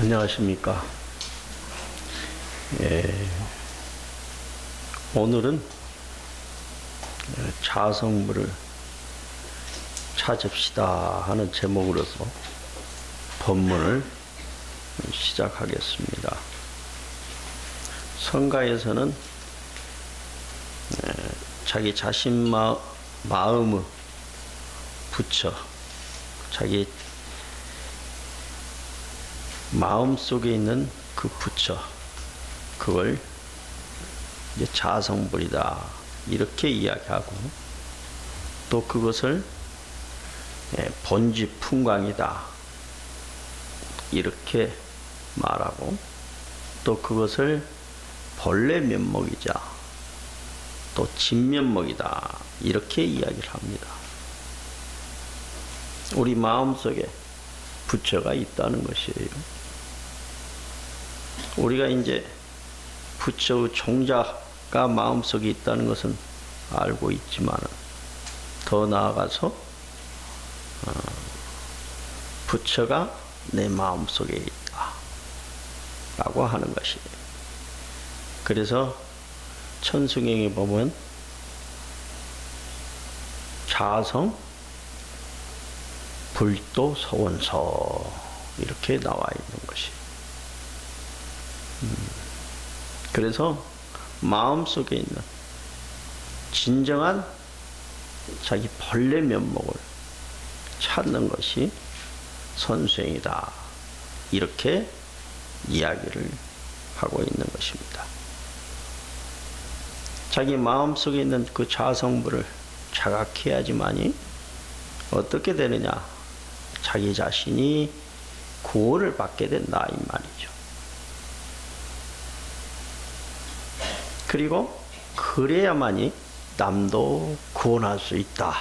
안녕하십니까. 오늘은 자성물을 찾읍시다 하는 제목으로서 법문을 시작하겠습니다. 성가에서는 자기 자신 마음의 부처, 자기 마음 속에 있는 그 부처, 그걸 이제 자성불이다 이렇게 이야기하고, 또 그것을 본지풍광이다 이렇게 말하고, 또 그것을 본래 면목이자 또 진면목이다 이렇게 이야기를 합니다. 우리 마음속에 부처가 있다는 것이에요. 우리가 이제 부처의 종자가 마음속에 있다는 것은 알고 있지만, 더 나아가서 부처가 내 마음속에 있다 라고 하는 것이에요. 그래서 천승행에 보면 자성 불도 서원서 이렇게 나와 있는 것이. 그래서 마음속에 있는 진정한 자기 본래 면목을 찾는 것이 선수행이다 이렇게 이야기를 하고 있는 것입니다. 자기 마음속에 있는 그 자성불을 자각해야지만이 어떻게 되느냐, 자기 자신이 구원을 받게 된다 이 말이죠. 그리고 그래야만이 남도 구원할 수 있다.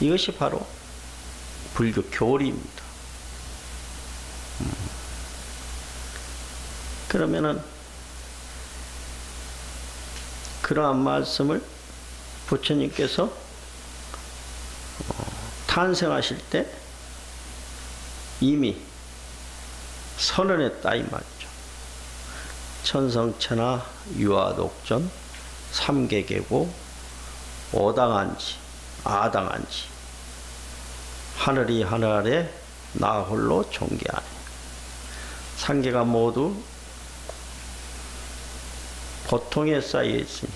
이것이 바로 불교 교리입니다. 그러면은 그러한 말씀을 부처님께서 탄생하실 때 이미 선언했다 이 말이죠. 천성천하 유아독전 삼계계고 오당한지 아당한지 하늘이 하늘 아래 나 홀로 존귀하네. 삼계가 모두 고통에 쌓여 있으니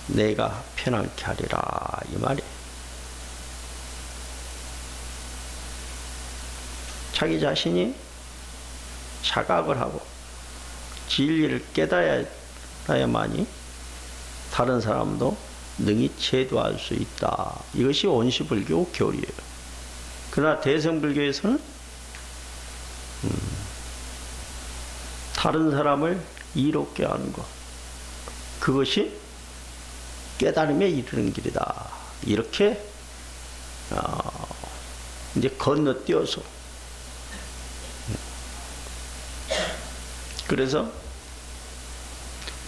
내가 편안케 하리라 이 말이에요. 자기 자신이 자각을 하고 진리를 깨달아야만이 다른 사람도 능히 제도할 수 있다. 이것이 원시불교 교리예요. 그러나 대성불교에서는 다른 사람을 이롭게 하는 것, 그것이 깨달음에 이르는 길이다. 이렇게 이제 건너뛰어서, 그래서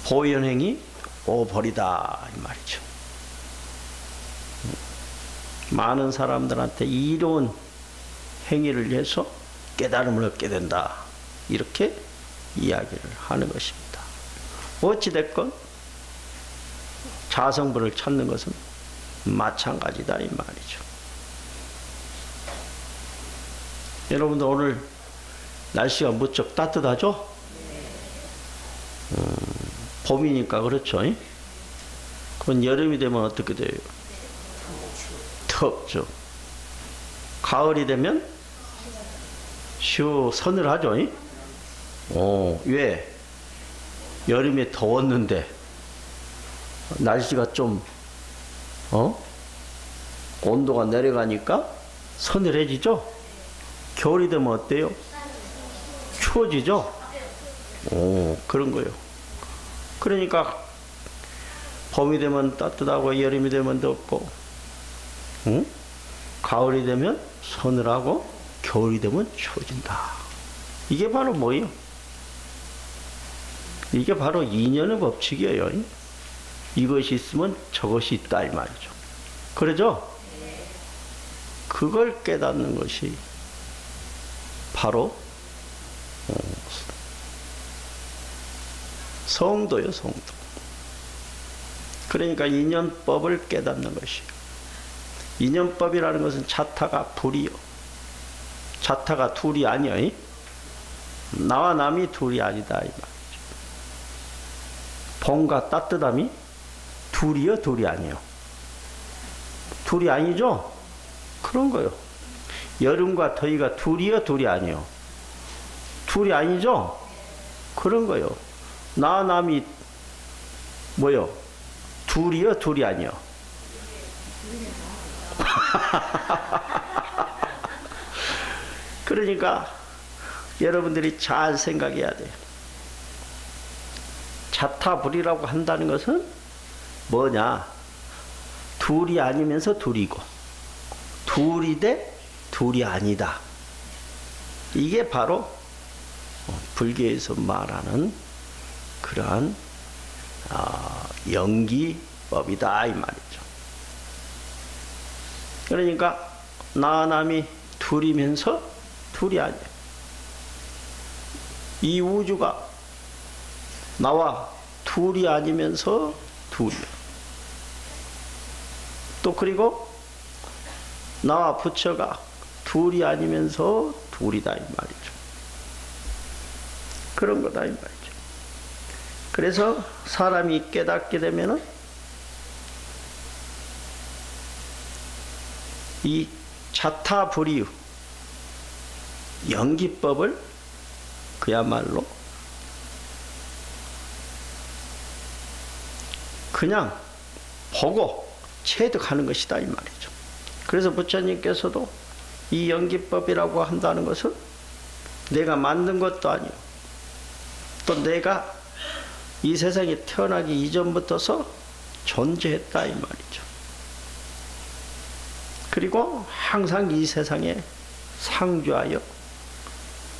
보현행이 오벌이다 이 말이죠. 많은 사람들한테 이로운 행위를 해서 깨달음을 얻게 된다 이렇게 이야기를 하는 것입니다. 어찌됐건 자성불을 찾는 것은 마찬가지다 이 말이죠. 여러분들 오늘 날씨가 무척 따뜻하죠? 봄이니까 그렇죠. 그건 여름이 되면 어떻게 돼요? 덥죠. 가을이 되면 서늘하죠. 왜? 여름에 더웠는데 날씨가 좀 온도가 내려가니까 서늘해지죠. 겨울이 되면 어때요? 추워지죠. 그런 거예요. 그러니까 봄이 되면 따뜻하고 여름이 되면 덥고, 가을이 되면 서늘하고 겨울이 되면 추워진다. 이게 바로 뭐예요? 이게 바로 인연의 법칙이에요. 이것이 있으면 저것이 있다 이 말이죠. 그러죠? 그걸 깨닫는 것이 바로 성도요, 성도. 그러니까 인연법을 깨닫는 것이에요. 인연법이라는 것은 자타가 불이요. 자타가 둘이 아니요. 나와 남이 둘이 아니다 이 말이죠. 봄과 따뜻함이 둘이요, 둘이 아니요. 둘이 아니죠? 그런 거요. 여름과 더위가 둘이요, 둘이 아니요. 둘이 아니죠? 그런 거요. 나와 남이 뭐요? 둘이요, 둘이 아니요. 그러니까 여러분들이 잘 생각해야 돼요. 자타불이라고 한다는 것은 뭐냐? 둘이 아니면서 둘이고, 둘이 대 둘이 아니다. 이게 바로 불교에서 말하는 그러한 연기법이다 이 말이죠. 그러니까 나와 남이 둘이면서 둘이 아니야. 이 우주가 나와 둘이 아니면서 둘이야. 또 그리고 나와 부처가 둘이 아니면서 둘이다 이 말이죠. 그런 거다 이 말이죠. 그래서 사람이 깨닫게 되면은 이 자타불이유 연기법을 그야말로 그냥 보고 체득하는 것이다 이 말이죠. 그래서 부처님께서도 이 연기법이라고 한다는 것은 내가 만든 것도 아니고 또 내가 이 세상에 태어나기 이전부터서 존재했다 이 말이죠. 그리고 항상 이 세상에 상주하여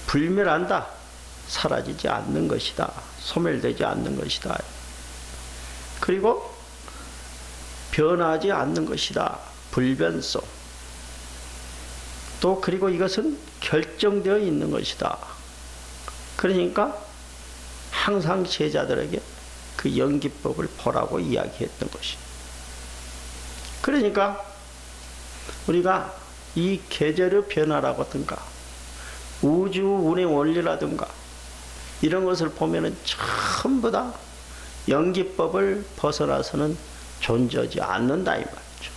불멸한다. 사라지지 않는 것이다. 소멸되지 않는 것이다. 그리고 변하지 않는 것이다. 불변성. 또 그리고 이것은 결정되어 있는 것이다. 그러니까 항상 제자들에게 그 연기법을 보라고 이야기했던 것이. 그러니까 우리가 이 계절의 변화라든가 우주 운행 원리라든가 이런 것을 보면은 전부 다 연기법을 벗어나서는 존재하지 않는다 이 말이죠.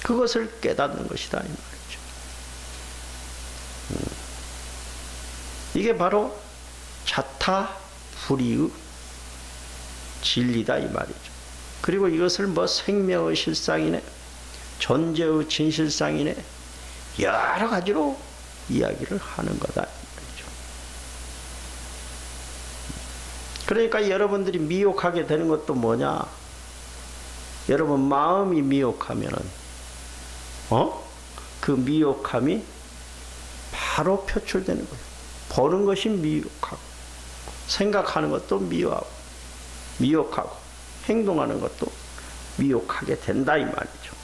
그것을 깨닫는 것이다 이 말이죠. 이게 바로 자타불이의 진리다 이 말이죠. 그리고 이것을 뭐 생명의 실상이네, 존재의 진실상이네, 여러 가지로 이야기를 하는 거다 이 말이죠. 그러니까 여러분들이 미혹하게 되는 것도 뭐냐? 여러분 마음이 미혹하면은 그 미혹함이 바로 표출되는 거예요. 보는 것이 미혹하고 생각하는 것도 미혹하고 행동하는 것도 미혹하게 된다 이 말이죠.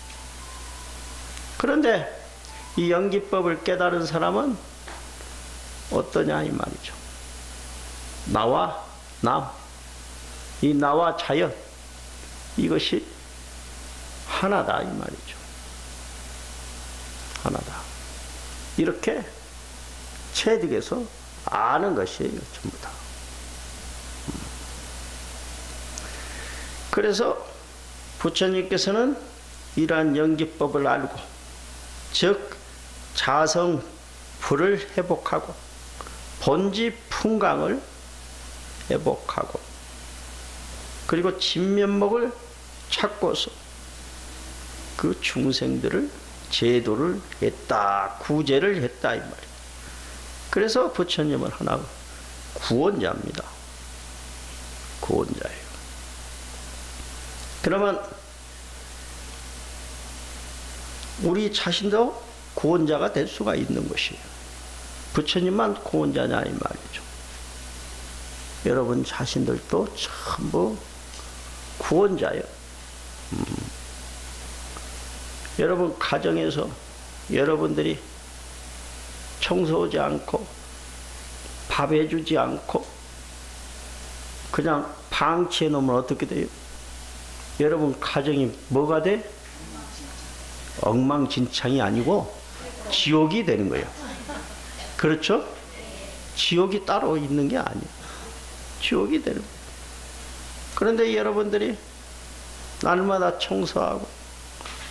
그런데 이 연기법을 깨달은 사람은 어떠냐 이 말이죠. 나와 남, 이 나와 자연, 이것이 하나다 이 말이죠. 하나다. 이렇게 체득해서 아는 것이에요 전부 다. 그래서 부처님께서는 이러한 연기법을 알고, 즉 자성 불을 회복하고 본지 풍강을 회복하고 그리고 진면목을 찾고서 그 중생들을 제도를 했다, 구제를 했다 이 말이에요. 그래서 부처님은 하나 구원자입니다. 구원자예요. 그러면 우리 자신도 구원자가 될 수가 있는 것이에요. 부처님만 구원자냐 이 말이죠. 여러분 자신들도 전부 구원자예요. 여러분 가정에서 여러분들이 청소하지 않고 밥 해주지 않고 그냥 방치해 놓으면 어떻게 돼요? 여러분 가정이 뭐가 돼? 엉망진창이 아니고 지옥이 되는 거예요. 그렇죠? 지옥이 따로 있는 게 아니에요. 지옥이 되는 거예요. 그런데 여러분들이 날마다 청소하고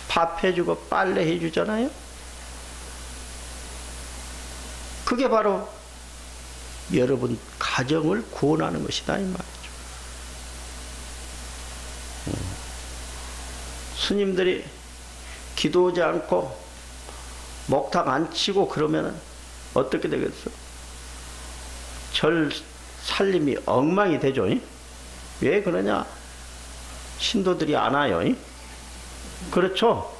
밥 해주고 빨래 해주잖아요. 그게 바로 여러분 가정을 구원하는 것이다 이 말이죠. 스님들이 기도하지 않고 목탁 안 치고 그러면은 어떻게 되겠어? 절 살림이 엉망이 되죠. 왜 그러냐? 신도들이 안 와요. 그렇죠?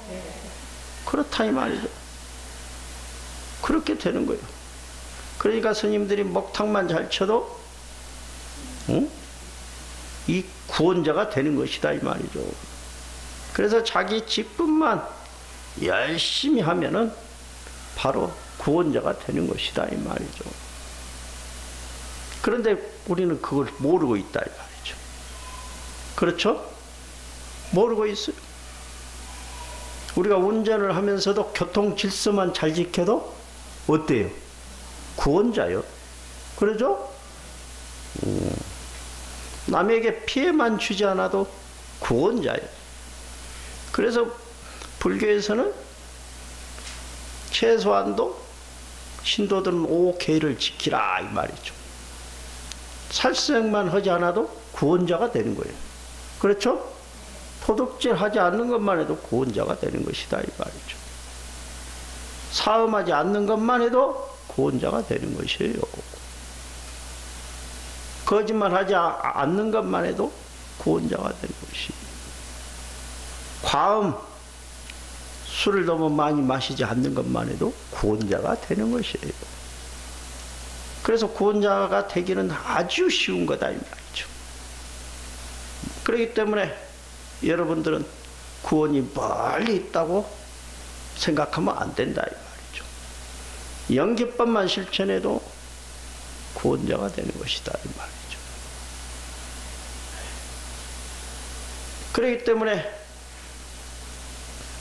그렇다 이 말이죠. 그렇게 되는 거예요. 그러니까 스님들이 목탁만 잘 쳐도 이 구원자가 되는 것이다 이 말이죠. 그래서 자기 직분만 열심히 하면은 바로 구원자가 되는 것이다 이 말이죠. 그런데 우리는 그걸 모르고 있다 이 말이죠. 그렇죠? 모르고 있어요. 우리가 운전을 하면서도 교통 질서만 잘 지켜도 어때요? 구원자요. 그러죠? 남에게 피해만 주지 않아도 구원자예요. 그래서 불교에서는 최소한도 신도들은 5계를 지키라 이 말이죠. 살생만 하지 않아도 구원자가 되는 거예요. 그렇죠? 도둑질 하지 않는 것만 해도 구원자가 되는 것이다 이 말이죠. 사음하지 않는 것만 해도 구원자가 되는 것이에요. 거짓말하지 않는 것만 해도 구원자가 되는 것이에요. 과음, 술을 너무 많이 마시지 않는 것만 해도 구원자가 되는 것이에요. 그래서 구원자가 되기는 아주 쉬운 거다 이 말이죠. 그렇기 때문에 여러분들은 구원이 멀리 있다고 생각하면 안 된다 이 말이죠. 영기법만 실천해도 구원자가 되는 것이다 이 말이죠. 그렇기 때문에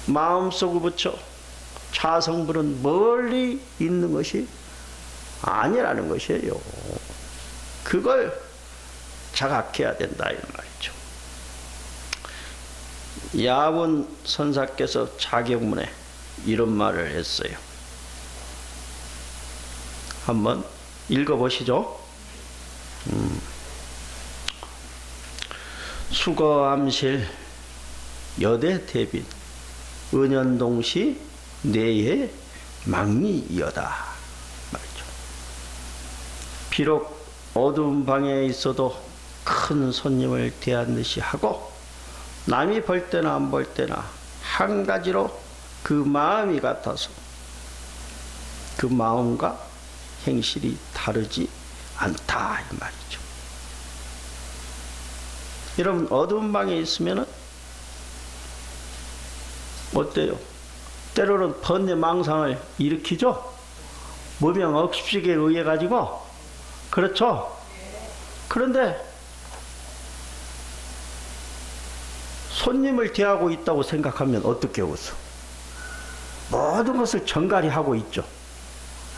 마음속으로부터 자성불은 멀리 있는 것이 아니라는 것이에요. 그걸 자각해야 된다 이 말이죠. 야원 선사께서 자격문에 이런 말을 했어요. 한번 읽어보시죠. 수거암실 여대대빈 은연동시 내에 망리이여다 말이죠. 비록 어두운 방에 있어도 큰 손님을 대한 듯이 하고 남이 볼 때나 안 볼 때나 한 가지로 그 마음이 같아서 그 마음과 행실이 다르지 않다 이 말이죠. 여러분 어두운 방에 있으면은 어때요? 때로는 번뇌망상을 일으키죠? 무명억식에 의해 가지고. 그렇죠? 그런데 손님을 대하고 있다고 생각하면 어떻게 하겠어? 모든 것을 정갈히 하고 있죠.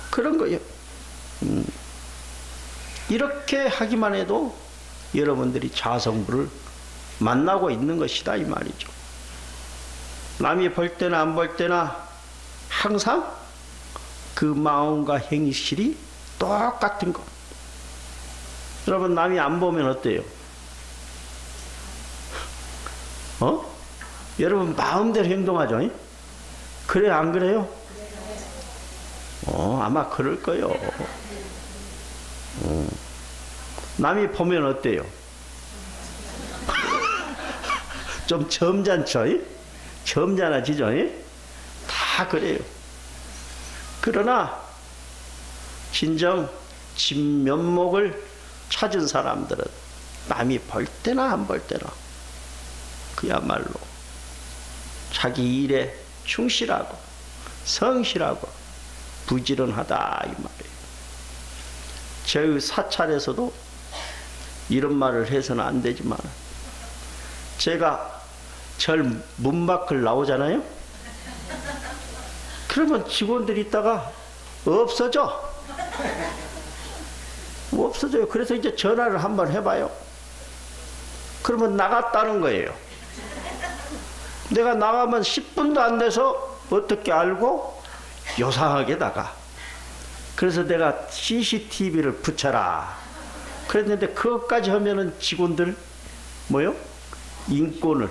그런 거예요. 이렇게 하기만 해도 여러분들이 자성불을 만나고 있는 것이다 이 말이죠. 남이 볼 때나 안 볼 때나 항상 그 마음과 행실이 똑같은 것. 여러분 남이 안 보면 어때요? 여러분 마음대로 행동하죠? 그래 안 그래요? 아마 그럴 거예요. 남이 보면 어때요? 좀 점잖죠? 점잖아지죠? 다 그래요. 그러나 진정 진면목을 찾은 사람들은 남이 볼 때나 안 볼 때나 그야말로 자기 일에 충실하고 성실하고 부지런하다 이 말이에요. 저희 사찰에서도 이런 말을 해서는 안 되지만 제가 절 문 밖을 나오잖아요. 그러면 직원들이 있다가 없어져요. 그래서 이제 전화를 한번 해봐요. 그러면 나갔다는 거예요. 내가 나가면 10분도 안 돼서 어떻게 알고? 요상하게 나가. 그래서 내가 CCTV를 붙여라 그랬는데 그것까지 하면은 직원들 뭐요? 인권을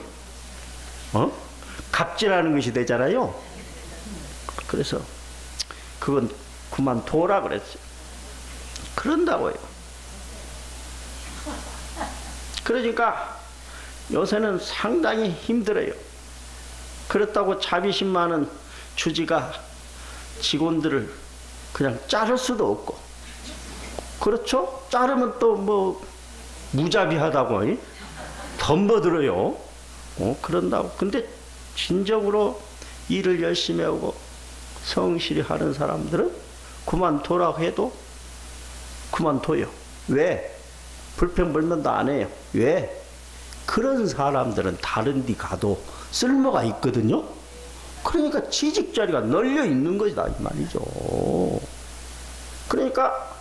갑질하는 것이 되잖아요. 그래서 그건 그만둬라 그랬어요. 그런다고요. 그러니까 요새는 상당히 힘들어요. 그렇다고 자비심 많은 주지가 직원들을 그냥 자를 수도 없고, 그렇죠? 자르면 또 뭐 무자비하다고 덤벼들어요. 그런다고. 근데 진정으로 일을 열심히 하고 성실히 하는 사람들은 그만두라고 해도 그만둬요. 왜? 불평불만도 안 해요. 왜? 그런 사람들은 다른 데 가도 쓸모가 있거든요. 그러니까 취직 자리가 널려 있는 것이다 이 말이죠. 그러니까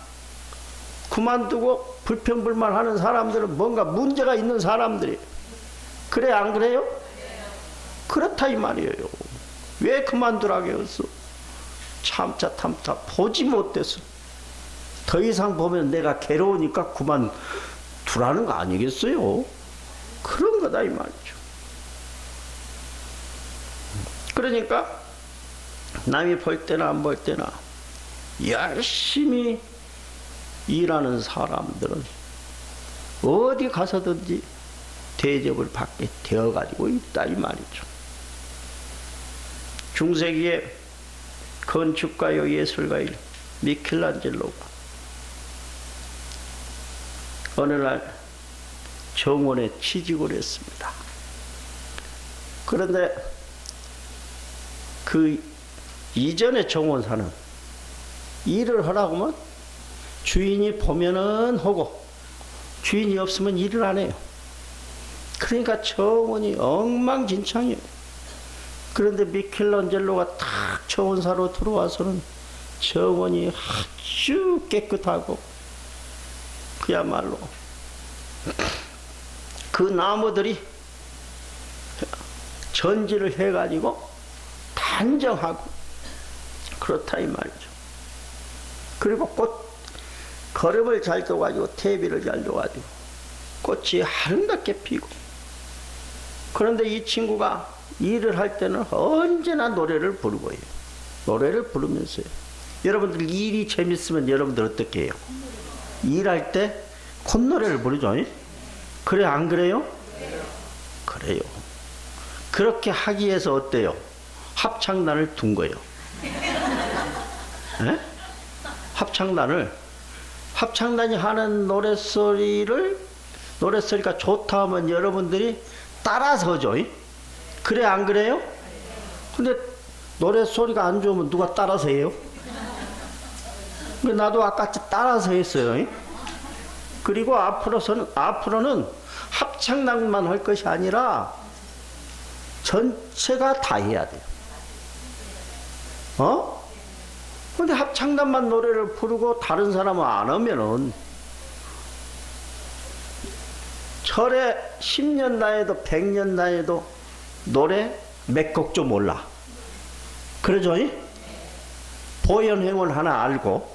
그만두고 불평불만 하는 사람들은 뭔가 문제가 있는 사람들이. 그래 안 그래요? 그렇다 이 말이에요. 왜 그만두라고 했어? 참자 보지 못했어. 더 이상 보면 내가 괴로우니까 그만두라는 거 아니겠어요? 그런 거다 이 말이죠. 그러니까 남이 볼 때나 안 볼 때나 열심히 일하는 사람들은 어디 가서든지 대접을 받게 되어가지고 있다 이 말이죠. 중세기에 건축가요 예술가인 미켈란젤로가 어느 날 정원에 취직을 했습니다. 그런데 그 이전의 정원사는 일을 하라고 하면 주인이 보면은 하고 주인이 없으면 일을 안 해요. 그러니까 정원이 엉망진창이에요. 그런데 미켈란젤로가 딱 정원사로 들어와서는 정원이 아주 깨끗하고 그야말로 그 나무들이 전지를 해가지고 단정하고 그렇다 이 말이죠. 그리고 꽃 거름을 잘 둬가지고 퇴비를 잘 둬가지고 꽃이 아름답게 피고. 그런데 이 친구가 일을 할 때는 언제나 노래를 부르고 해요. 노래를 부르면서요. 여러분들 일이 재밌으면 여러분들 어떻게 해요? 일할 때 콧노래를 부르죠. 그래 안 그래요? 그래요. 그렇게 하기 위해서 어때요? 합창단을 둔 거예요. 에? 합창단이 하는 노랫소리가 좋다 하면 여러분들이 따라서 하죠. 그래 안 그래요? 근데 노랫소리가 안 좋으면 누가 따라서 해요? 나도 아까 따라서 했어요. 그리고 앞으로는 합창단만 할 것이 아니라 전체가 다 해야 돼요. 근데 합창단만 노래를 부르고 다른 사람은 안 하면은 절에 10년 다해도 100년 다해도 노래 몇 곡 좀 몰라. 그러죠? 보현행을 하나 알고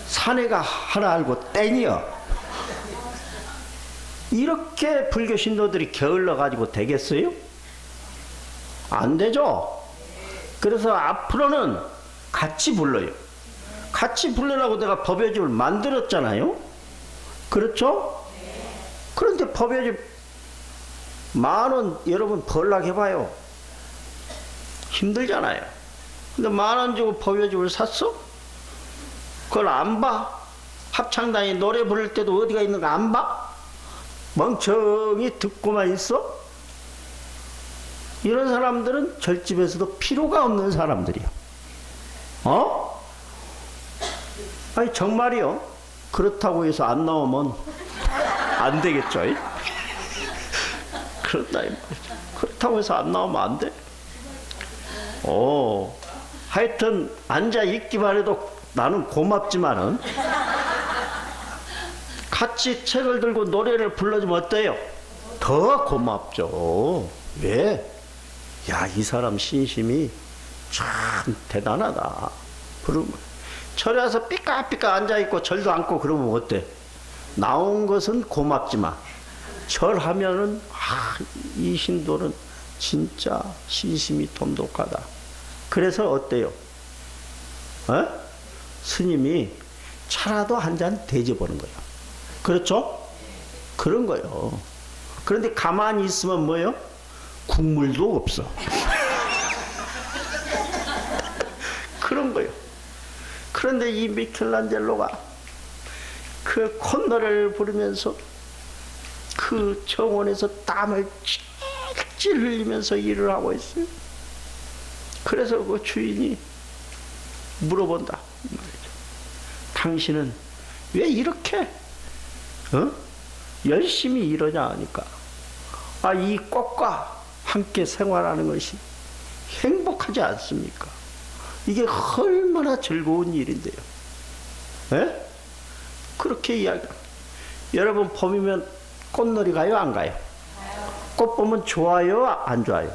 산해가 하나 알고 땡이요. 이렇게 불교 신도들이 게을러 가지고 되겠어요? 안 되죠? 그래서 앞으로는 같이 불러요. 같이 부르라고 내가 법요집을 만들었잖아요. 그렇죠? 그런데 법요집 10,000원 여러분 벌락 해봐요. 힘들잖아요. 근데 10,000원 주고 법요집을 샀어? 그걸 안 봐? 합창단이 노래 부를 때도 어디가 있는가 안 봐? 멍청이 듣고만 있어? 이런 사람들은 절집에서도 필요가 없는 사람들이야. 어? 아니 정말이요. 그렇다고 해서 안 나오면 안 되겠죠. 그렇다 이 말이죠. 그렇다고 해서 안 나오면 안 돼. 하여튼 앉아 있기만 해도 나는 고맙지만은 같이 책을 들고 노래를 불러주면 어때요? 더 고맙죠. 왜? 야, 이 사람 신심이 참 대단하다. 그러면 절에 와서 삐까삐까 앉아있고 절도 않고 그러면 어때? 나온 것은 고맙지만 절하면은 이 신도는 진짜 신심이 돈독하다. 그래서 어때요? 스님이 차라도 한 잔 대접하는 거예요. 그렇죠? 그런 거예요. 그런데 가만히 있으면 뭐예요? 국물도 없어. 그런 거예요. 그런데 이 미켈란젤로가 그 콧노래를 부르면서 그 정원에서 땀을 찔찔 흘리면서 일을 하고 있어요. 그래서 그 주인이 물어본다. 당신은 왜 이렇게 열심히 일하냐 하니까 이 꽃과 함께 생활하는 것이 행복하지 않습니까? 이게 얼마나 즐거운 일인데요. 에? 그렇게 이야기합니다. 여러분 봄이면 꽃놀이 가요? 안 가요? 꽃 보면 좋아요? 안 좋아요?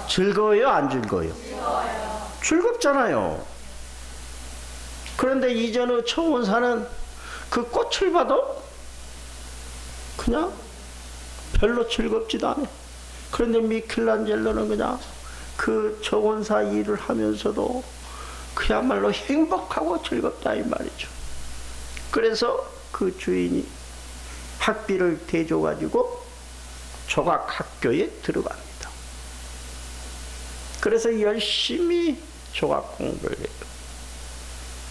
즐거워요? 안 즐거워요? 즐겁잖아요. 그런데 이전의 청원사는 그 꽃을 봐도 그냥 별로 즐겁지도 않아요. 그런데 미켈란젤로는 그냥 그 정원사 일을 하면서도 그야말로 행복하고 즐겁다 이 말이죠. 그래서 그 주인이 학비를 대줘가지고 조각학교에 들어갑니다. 그래서 열심히 조각 공부를 해요.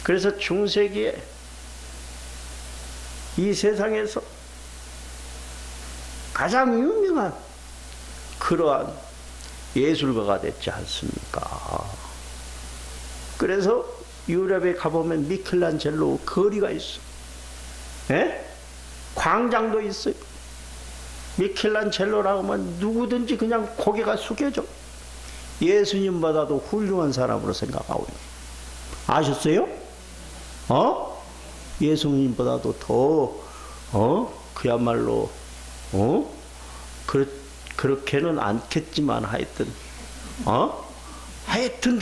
그래서 중세기에 이 세상에서 가장 유명한 그러한 예술가가 됐지 않습니까? 그래서 유럽에 가보면 미켈란젤로 거리가 있어. 예? 광장도 있어요. 미켈란젤로라고 하면 누구든지 그냥 고개가 숙여져. 예수님보다도 훌륭한 사람으로 생각하고 있는. 아셨어요? 예수님보다도 더 그야말로 그렇게는 않겠지만 하여튼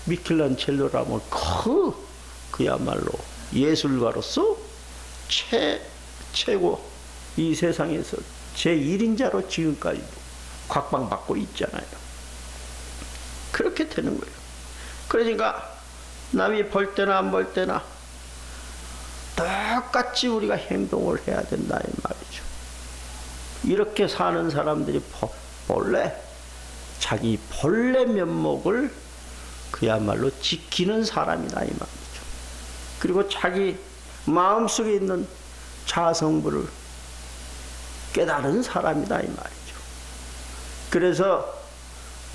미켈란젤로라면 그야말로 예술가로서 최고 이 세상에서 제1인자로 지금까지도 각광받고 있잖아요. 그렇게 되는 거예요. 그러니까 남이 볼 때나 안 볼 때나 똑같이 우리가 행동을 해야 된다 이 말이죠. 이렇게 사는 사람들이 자기 본래 면목을 그야말로 지키는 사람이다 이 말이죠. 그리고 자기 마음속에 있는 자성부를 깨달은 사람이다 이 말이죠. 그래서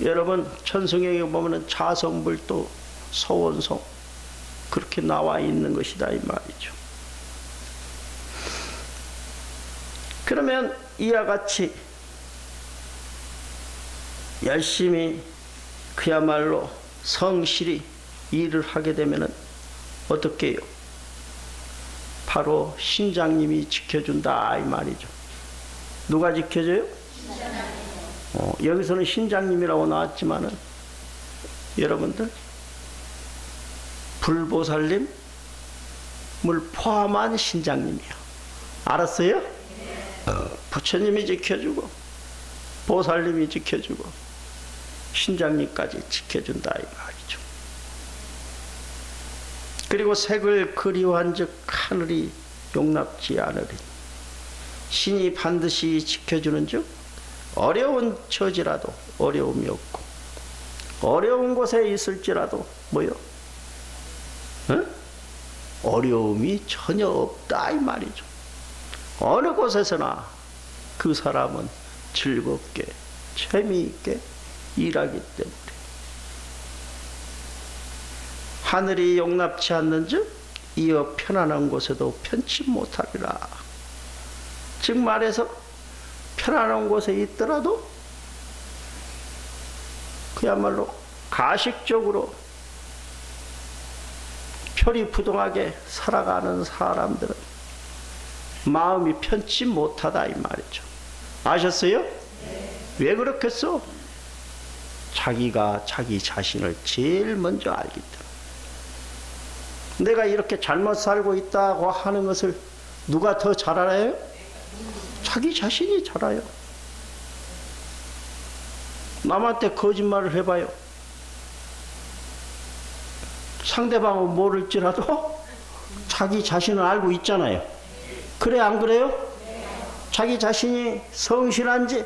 여러분 천성경에 보면 자성불도 소원성 그렇게 나와 있는 것이다 이 말이죠. 그러면 이와 같이 열심히 그야말로 성실히 일을 하게 되면 어떻게 해요? 바로 신장님이 지켜준다 이 말이죠. 누가 지켜줘요? 여기서는 신장님이라고 나왔지만은 여러분들 불보살님을 포함한 신장님이야. 알았어요? 부처님이 지켜주고 보살님이 지켜주고 신장님까지 지켜준다 이 말이죠. 그리고 색을 그리워한즉 하늘이 용납지 않으리. 신이 반드시 지켜주는즉 어려운 처지라도 어려움이 없고 어려운 곳에 있을지라도 뭐요? 어려움이 전혀 없다 이 말이죠. 어느 곳에서나 그 사람은 즐겁게 재미있게 일하기 때문에 하늘이 용납치 않는즉 이어 편안한 곳에도 편치 못하리라. 즉 말해서 편안한 곳에 있더라도 그야말로 가식적으로 표리부동하게 살아가는 사람들은 마음이 편치 못하다 이 말이죠. 아셨어요? 네. 왜 그렇겠어? 자기가 자기 자신을 제일 먼저 알기 때문에. 내가 이렇게 잘못 살고 있다고 하는 것을 누가 더 잘 알아요? 자기 자신이 잘 알아요. 남한테 거짓말을 해봐요. 상대방은 모를지라도 자기 자신을 알고 있잖아요. 그래 안 그래요? 자기 자신이 성실한지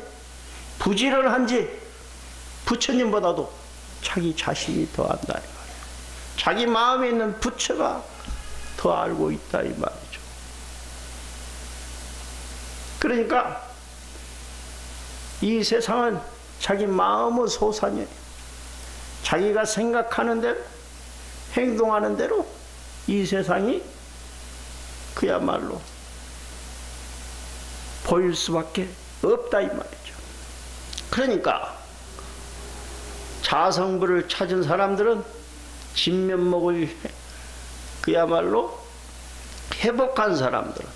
부지런한지 부처님보다도 자기 자신이 더 안다 이 말이에요. 자기 마음에 있는 부처가 더 알고 있다 이 말이죠. 그러니까 이 세상은 자기 마음의 소산이에요. 자기가 생각하는 대로 행동하는 대로 이 세상이 그야말로 보일 수밖에 없다 이 말이죠. 그러니까 자성불을 찾은 사람들은 진면목을 그야말로 회복한 사람들은,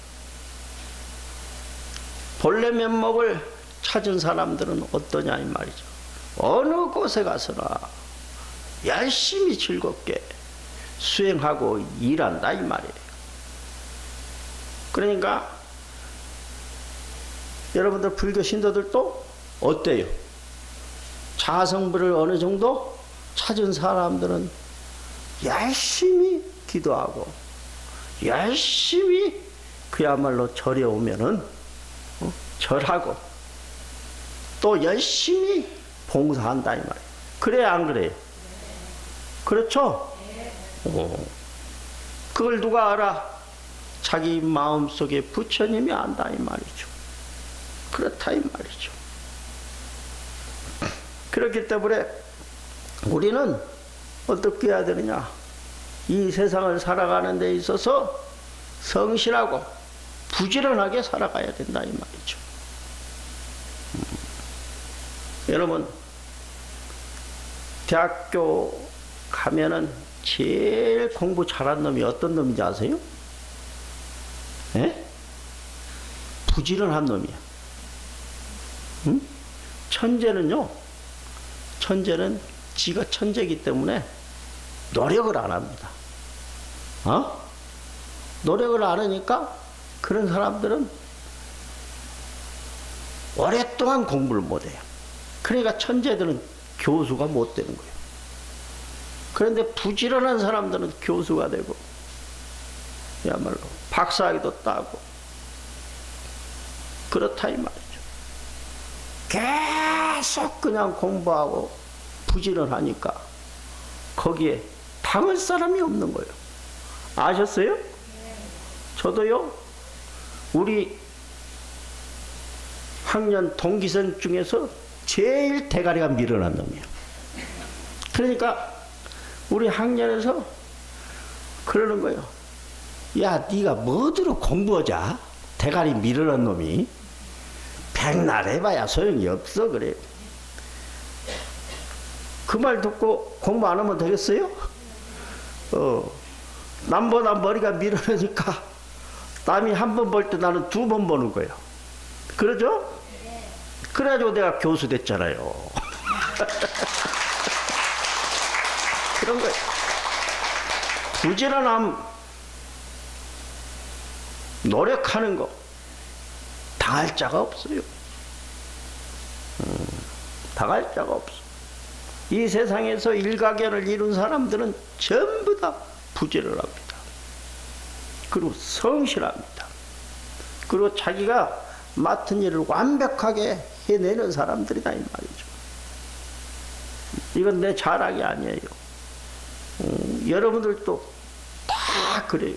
본래 면목을 찾은 사람들은 어떠냐 이 말이죠. 어느 곳에 가서나 열심히 즐겁게 수행하고 일한다 이 말이에요. 그러니까 여러분들 불교 신도들도 어때요? 자성불을 어느 정도 찾은 사람들은 열심히 기도하고 열심히 그야말로 절에 오면은 절하고 또 열심히 봉사한다 이 말이에요. 그래 안 그래요? 그렇죠? 그걸 누가 알아? 자기 마음속에 부처님이 안다 이 말이죠. 그렇다 이 말이죠. 그렇기 때문에 우리는 어떻게 해야 되느냐? 이 세상을 살아가는 데 있어서 성실하고 부지런하게 살아가야 된다 이 말이죠. 여러분 대학교 가면은 제일 공부 잘한 놈이 어떤 놈인지 아세요? 예? 부지런한 놈이야. 응? 천재는요, 천재는 지가 천재이기 때문에 노력을 안 합니다. 노력을 안 하니까 그런 사람들은 오랫동안 공부를 못 해요. 그러니까 천재들은 교수가 못 되는 거예요. 그런데 부지런한 사람들은 교수가 되고 그야말로 박사학위도 따고 그렇다 이 말이죠. 계속 그냥 공부하고 부지런하니까 거기에 당할 사람이 없는 거예요. 아셨어요? 저도요, 우리 학년 동기생 중에서 제일 대가리가 미련한 놈이에요. 그러니까 우리 학년에서 그러는 거예요. 야, 네가 뭐들어 공부하자. 대가리 미련한 놈이. 백날 해봐야 소용이 없어 그래요. 그 말 듣고 공부 안 하면 되겠어요? 남보다 머리가 미련하니까 남이 한 번 볼 때 나는 두 번 보는 거예요. 그러죠? 그래가지고 내가 교수 됐잖아요. 그런 거예요. 부지런함, 노력하는 거 당할 자가 없어요. 당할 자가 없어. 이 세상에서 일가견을 이룬 사람들은 전부 다 부지런합니다. 그리고 성실합니다. 그리고 자기가 맡은 일을 완벽하게 해내는 사람들이다 이 말이죠. 이건 내 자랑이 아니에요. 여러분들도 다 그래요.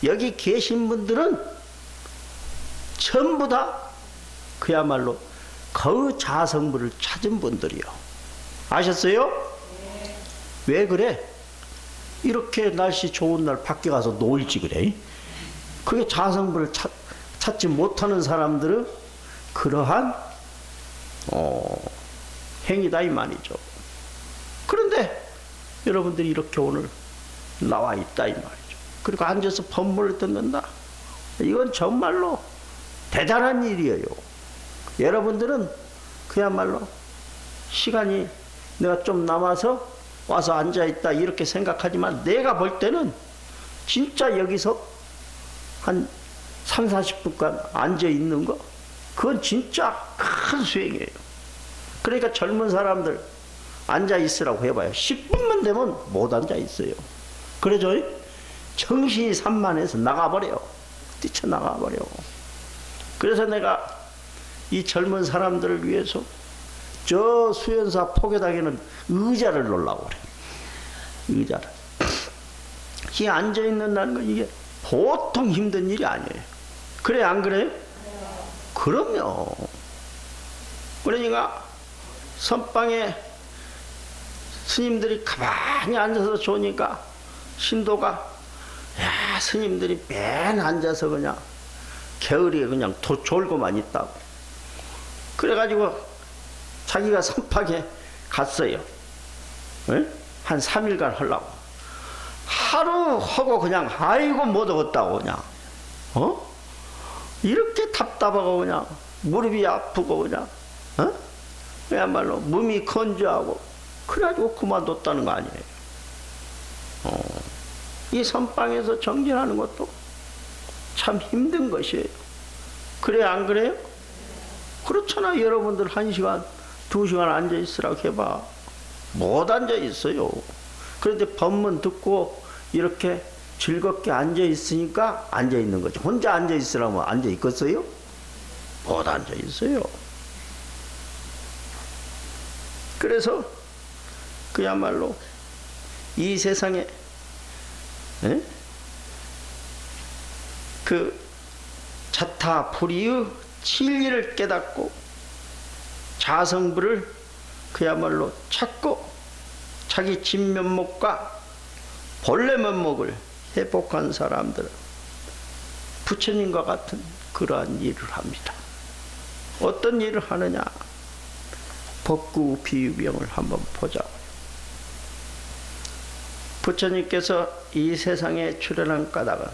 여기 계신 분들은 전부 다 그야말로 그 자성불을 찾은 분들이요. 아셨어요? 왜 그래? 이렇게 날씨 좋은 날 밖에 가서 놀지 그래. 그게 자성불을 찾지 못하는 사람들은 그러한 행위다 이 말이죠. 그런데 여러분들이 이렇게 오늘 나와 있다 이 말이죠. 그리고 앉아서 법문을 듣는다. 이건 정말로 대단한 일이에요. 여러분들은 그야말로 시간이 내가 좀 남아서 와서 앉아있다 이렇게 생각하지만 내가 볼 때는 진짜 여기서 한 3, 40분간 앉아있는 거 그건 진짜 큰 수행이에요. 그러니까 젊은 사람들 앉아있으라고 해봐요. 10분만 되면 못 앉아있어요. 그러죠? 정신이 산만해서 나가버려요. 뛰쳐나가버려. 그래서 내가 이 젊은 사람들을 위해서 저 수연사 포교당에는 의자를 놓으려고 그래. 의자를. 이 앉아있는다는 건 이게 보통 힘든 일이 아니에요. 그래 안 그래요? 그럼요. 그러니까 선방에 스님들이 가만히 앉아서 좋으니까 신도가 야 스님들이 맨 앉아서 그냥 겨울에 그냥 졸고만 있다고. 그래가지고 자기가 선박에 갔어요. 에? 한 3일간 하려고. 하루 하고 그냥 아이고 못 얻었다고 그냥. 이렇게 답답하고 그냥 무릎이 아프고 그냥. 그야말로 몸이 건조하고 그래가지고 그만뒀다는 거 아니에요. 이 선방에서 정진하는 것도 참 힘든 것이에요. 그래 안 그래요? 그렇잖아. 여러분들 1시간 2시간 앉아있으라고 해봐 못 앉아있어요. 그런데 법문 듣고 이렇게 즐겁게 앉아있으니까 앉아있는 거지. 혼자 앉아있으라면 앉아있겠어요? 못 앉아있어요. 그래서 그야말로 이 세상에 그 자타 불이의 진리를 깨닫고 자성불을 그야말로 찾고 자기 진면목과 본래 면목을 회복한 사람들은 부처님과 같은 그러한 일을 합니다. 어떤 일을 하느냐? 법구 비유병을 한번 보자고요. 부처님께서 이 세상에 출현한 까닭은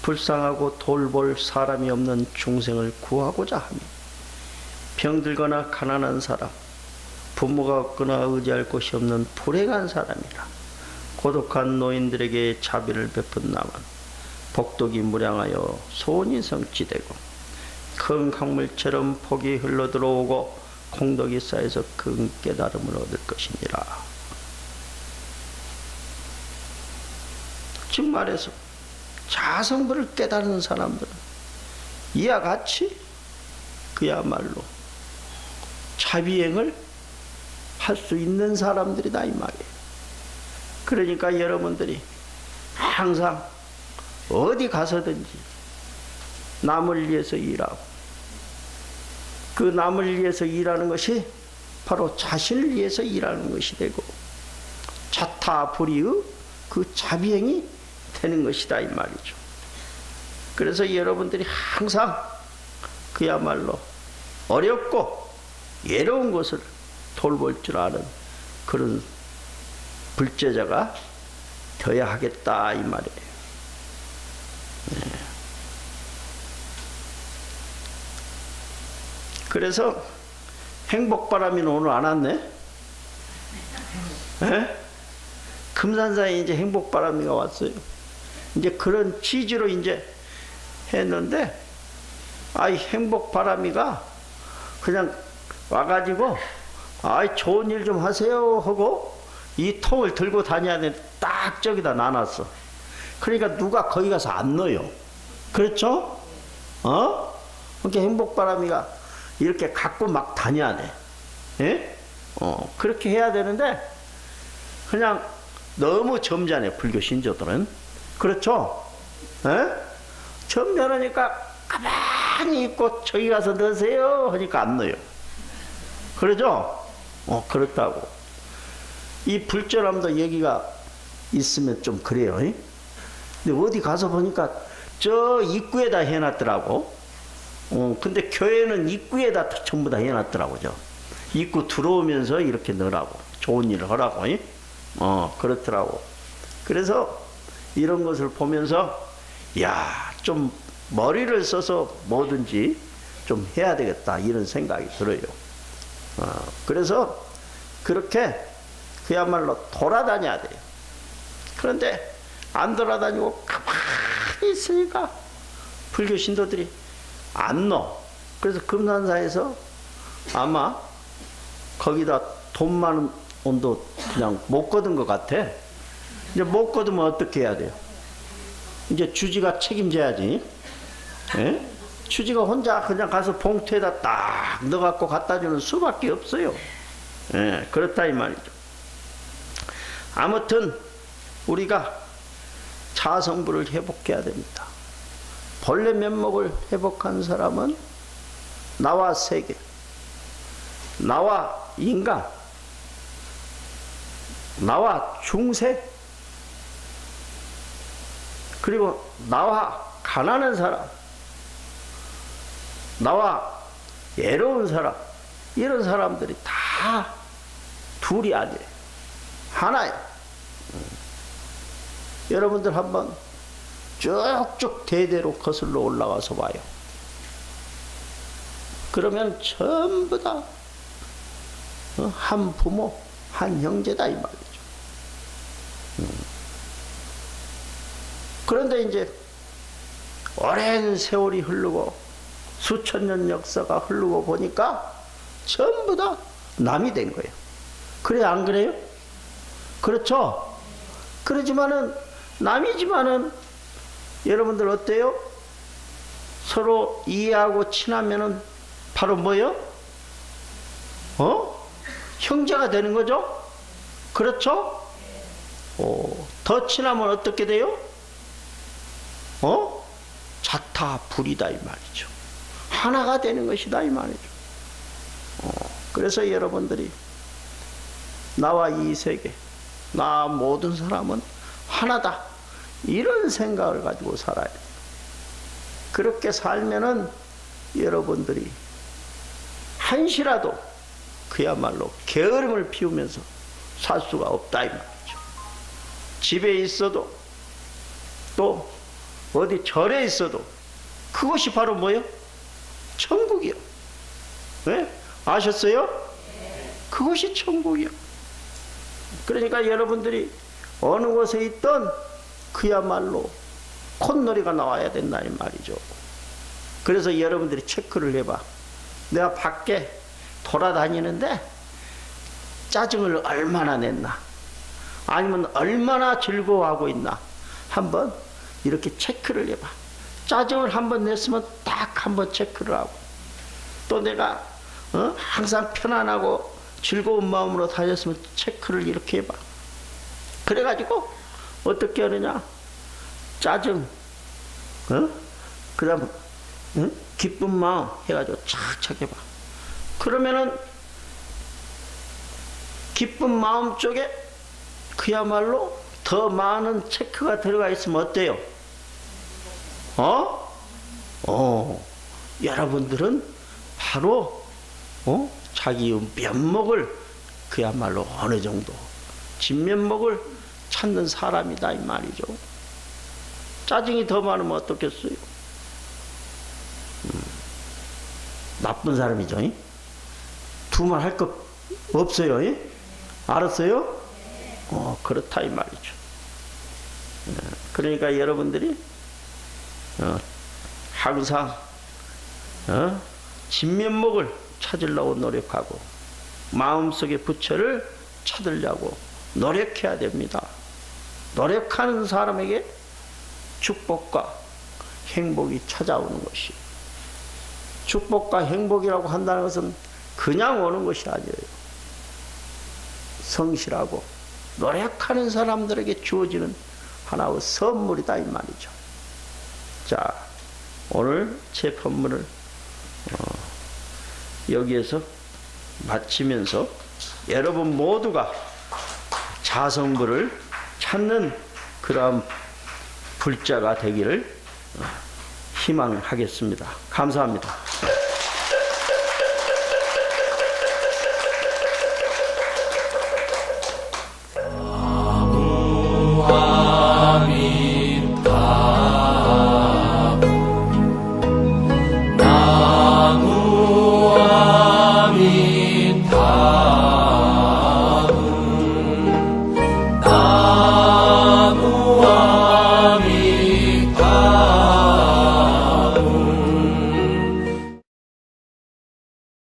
불쌍하고 돌볼 사람이 없는 중생을 구하고자 합니다. 병들거나 가난한 사람, 부모가 없거나 의지할 곳이 없는 불행한 사람이라 고독한 노인들에게 자비를 베푼다면 복덕이 무량하여 소원이 성취되고 큰 강물처럼 폭이 흘러들어오고 공덕이 쌓여서 큰 깨달음을 얻을 것이니라. 즉 말해서 자성불을 깨달은 사람들은 이와 같이 그야말로 자비행을 할 수 있는 사람들이다 이 말이에요. 그러니까 여러분들이 항상 어디 가서든지 남을 위해서 일하고 그 남을 위해서 일하는 것이 바로 자신을 위해서 일하는 것이 되고 자타불이의 그 자비행이 되는 것이다 이 말이죠. 그래서 여러분들이 항상 그야말로 어렵고 외로운 것을 돌볼 줄 아는 그런 불제자가 되어야 하겠다 이 말이에요. 네. 그래서 행복바람이는 오늘 안 왔네? 네? 금산사에 이제 행복바람이가 왔어요. 이제 그런 취지로 이제 했는데, 아이 행복바람이가 그냥 와가지고, 아이 좋은 일 좀 하세요 하고 이 통을 들고 다녀야 돼. 딱 저기다 놔놨어. 그러니까 누가 거기 가서 안 넣어요. 그렇죠? 그러니까 행복바람이가 이렇게 갖고 막 다녀야 돼. 예? 그렇게 해야 되는데, 그냥 너무 점잖아요, 불교 신조들은. 그렇죠? 예? 점잖으니까 가만히 있고 저기 가서 넣으세요 하니까 안 넣어요. 그러죠? 그렇다고. 이 불절함도 여기가 있으면 좀 그래요. 근데 어디 가서 보니까 저 입구에다 해놨더라고. 근데 교회는 입구에다 전부 다 해놨더라고. 저 입구 들어오면서 이렇게 넣으라고, 좋은 일을 하라고. 그렇더라고. 그래서 이런 것을 보면서 야, 좀 머리를 써서 뭐든지 좀 해야 되겠다 이런 생각이 들어요. 그래서 그렇게 그야말로 돌아다녀야 돼요. 그런데 안 돌아다니고 가만히 있으니까 불교 신도들이 안 넣어. 그래서 금산사에서 아마 거기다 돈 많은 온도 그냥 못 거둔 것 같아. 이제 못 거두면 어떻게 해야 돼요? 이제 주지가 책임져야지. 예? 주지가 혼자 그냥 가서 봉투에다 딱 넣어갖고 갖다 주는 수밖에 없어요. 예, 그렇다 이 말이죠. 아무튼 우리가 자성부를 회복해야 됩니다. 본래 면목을 회복한 사람은 나와 세계, 나와 인간, 나와 중생, 그리고 나와 가난한 사람, 나와 외로운 사람, 이런 사람들이 다 둘이 아니에요. 하나예요. 여러분들 한번 쭉쭉 대대로 거슬러 올라가서 봐요. 그러면 전부 다 한 부모, 한 형제다 이 말이죠. 그런데 이제 오랜 세월이 흐르고 수천 년 역사가 흐르고 보니까 전부 다 남이 된 거예요. 그래 안 그래요? 그렇죠? 그러지만은 남이지만은 여러분들 어때요? 서로 이해하고 친하면은 바로 뭐요? 형제가 되는 거죠? 그렇죠? 더 친하면 어떻게 돼요? 자타불이다 이 말이죠. 하나가 되는 것이다 이 말이죠. 그래서 여러분들이 나와 이 세계, 나 모든 사람은 하나다 이런 생각을 가지고 살아야 돼요. 그렇게 살면은 여러분들이 한시라도 그야말로 게으름을 피우면서 살 수가 없다 이 말이죠. 집에 있어도 또 어디 절에 있어도 그것이 바로 뭐예요? 천국이요. 네? 아셨어요? 그것이 천국이요. 그러니까 여러분들이 어느 곳에 있던 그야말로 콧노래가 나와야 된다 이 말이죠. 그래서 여러분들이 체크를 해봐. 내가 밖에 돌아다니는데 짜증을 얼마나 냈나, 아니면 얼마나 즐거워하고 있나 한번 이렇게 체크를 해봐. 짜증을 한번 냈으면 딱 한번 체크를 하고, 또 내가 항상 편안하고 즐거운 마음으로 다녔으면 체크를 이렇게 해봐. 그래가지고 어떻게 하느냐, 짜증, 그 다음 기쁜 마음 해가지고 착착 해봐. 그러면은 기쁜 마음 쪽에 그야말로 더 많은 체크가 들어가 있으면 어때요? 여러분들은 바로 자기 면목을 그야말로 어느 정도 진면목을 찾는 사람이다 이 말이죠. 짜증이 더 많으면 어떻겠어요? 나쁜 사람이죠. 두말 할 것 없어요. 알았어요? 그렇다 이 말이죠. 그러니까 여러분들이 항상 진면목을 찾으려고 노력하고 마음속의 부처를 찾으려고 노력해야 됩니다. 노력하는 사람에게 축복과 행복이 찾아오는 것이, 축복과 행복이라고 한다는 것은 그냥 오는 것이 아니에요. 성실하고 노력하는 사람들에게 주어지는 하나의 선물이다 이 말이죠. 자, 오늘 제 법문을 여기에서 마치면서 여러분 모두가 자성부를 찾는 그러한 불자가 되기를 희망하겠습니다. 감사합니다.